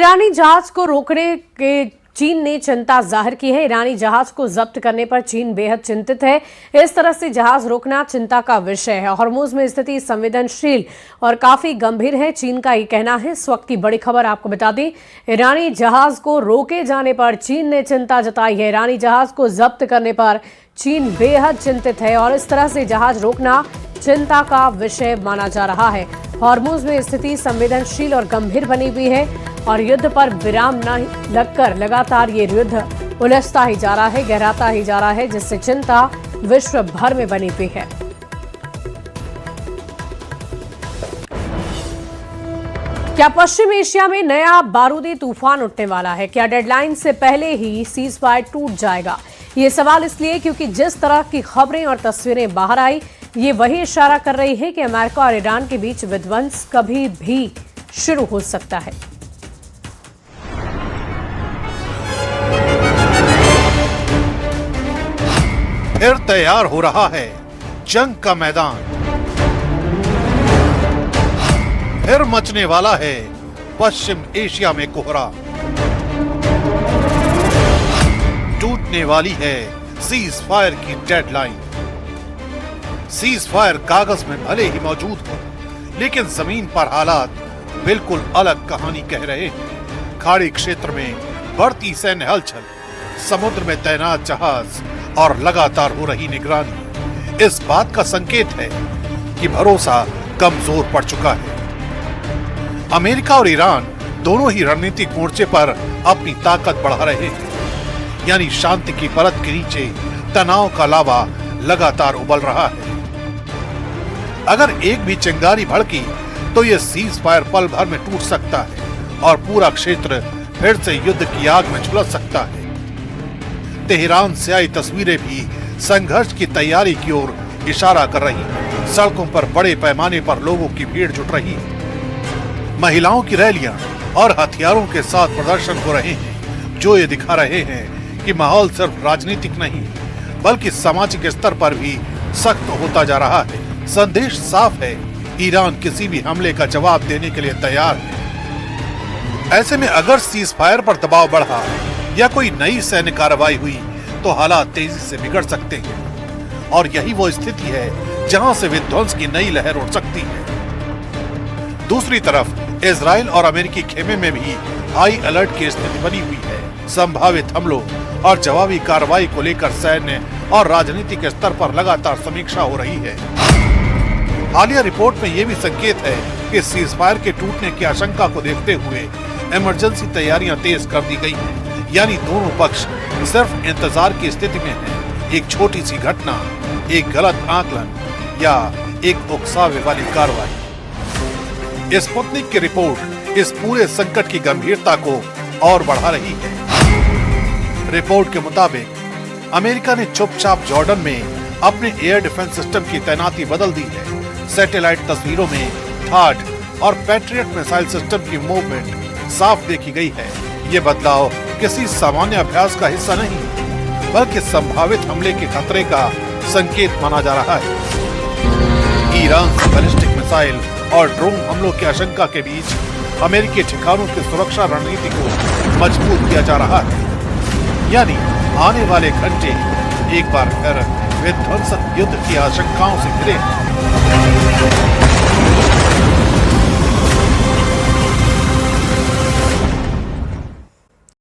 ईरानी जहाज को रोकने के चीन ने चिंता जाहिर की है। ईरानी जहाज को जब्त करने पर चीन बेहद चिंतित है। इस तरह से जहाज रोकना चिंता का विषय है। हॉर्मुज में स्थिति संवेदनशील और काफी गंभीर है, चीन का ये कहना है। इस वक्त की बड़ी खबर आपको बता दें, ईरानी जहाज को रोके जाने पर चीन ने चिंता जताई है। ईरानी जहाज को जब्त करने पर चीन बेहद चिंतित है और इस तरह से जहाज रोकना चिंता का विषय माना जा रहा है। हॉर्मुज में स्थिति संवेदनशील और गंभीर बनी हुई है और युद्ध पर विराम न लगकर लगातार ये युद्ध उलझता ही जा रहा है, गहराता ही जा रहा है, जिससे चिंता विश्व भर में बनी हुई है। क्या पश्चिम एशिया में नया बारूदी तूफान उठने वाला है? क्या डेडलाइन से पहले ही सीजफायर टूट जाएगा? ये सवाल इसलिए क्योंकि जिस तरह की खबरें और तस्वीरें बाहर आई, ये वही इशारा कर रही है कि अमेरिका और ईरान के बीच विध्वंस कभी भी शुरू हो सकता है। फिर तैयार हो रहा है जंग का मैदान, फिर मचने वाला है पश्चिम एशिया में कोहरा, टूटने वाली है सीज फायर की डेडलाइन। सीज फायर कागज में भले ही मौजूद हो, लेकिन जमीन पर हालात बिल्कुल अलग कहानी कह रहे हैं। खाड़ी क्षेत्र में बढ़ती सैन्य हलचल, समुद्र में तैनात जहाज और लगातार हो रही निगरानी इस बात का संकेत है कि भरोसा कमजोर पड़ चुका है। अमेरिका और ईरान दोनों ही रणनीतिक मोर्चे पर अपनी ताकत बढ़ा रहे हैं, यानी शांति की परत के नीचे तनाव का लावा लगातार उबल रहा है। अगर एक भी चिंगारी भड़की तो यह सीज फायर पल भर में टूट सकता है और पूरा क्षेत्र फिर से युद्ध की आग में झुलस सकता है। तेहरान से आई तस्वीरें भी संघर्ष की तैयारी की ओर इशारा कर रही हैं। सड़कों पर बड़े पैमाने पर लोगों की भीड़ जुट रही है। महिलाओं की रैलियां और हथियारों के साथ प्रदर्शन हो रहे हैं, जो ये दिखा रहे हैं कि माहौल सिर्फ राजनीतिक नहीं बल्कि सामाजिक स्तर पर भी सख्त होता जा रहा है। संदेश साफ है, ईरान किसी भी हमले का जवाब देने के लिए तैयार है। ऐसे में अगर सीज फायर पर दबाव बढ़ा या कोई नई सैन्य कार्रवाई हुई तो हालात तेजी से बिगड़ सकते हैं और यही वो स्थिति है जहां से विध्वंस की नई लहर उठ सकती है। दूसरी तरफ इजराइल और अमेरिकी खेमे में भी हाई अलर्ट की स्थिति बनी हुई है। संभावित हमलों और जवाबी कार्रवाई को लेकर सैन्य और राजनीतिक स्तर पर लगातार समीक्षा हो रही है। हालिया रिपोर्ट में ये भी संकेत है कि सीजफायर के टूटने की आशंका को देखते हुए इमरजेंसी तैयारियां तेज कर दी गई हैं। यानी दोनों पक्ष सिर्फ इंतजार की स्थिति में हैं। एक छोटी सी घटना, एक गलत आकलन या एक उकसावे वाली कार्रवाई। स्पुतनिक की रिपोर्ट इस पूरे संकट की गंभीरता को और बढ़ा रही है। रिपोर्ट के मुताबिक अमेरिका ने चुपचाप जॉर्डन में अपने एयर डिफेंस सिस्टम की तैनाती बदल दी है। सैटेलाइट तस्वीरों में थाड और पैट्रियट मिसाइल सिस्टम की मूवमेंट साफ देखी गई है। ये बदलाव किसी सामान्य अभ्यास का हिस्सा नहीं बल्कि संभावित हमले के खतरे का संकेत माना जा रहा है। ईरान से बैलिस्टिक मिसाइल और ड्रोन हमलों की आशंका के बीच अमेरिकी ठिकानों की सुरक्षा रणनीति को मजबूत किया जा रहा है। यानी आने वाले घंटे एक बार फिर विध्वंसक युद्ध की आशंकाओं से घिरे हैं।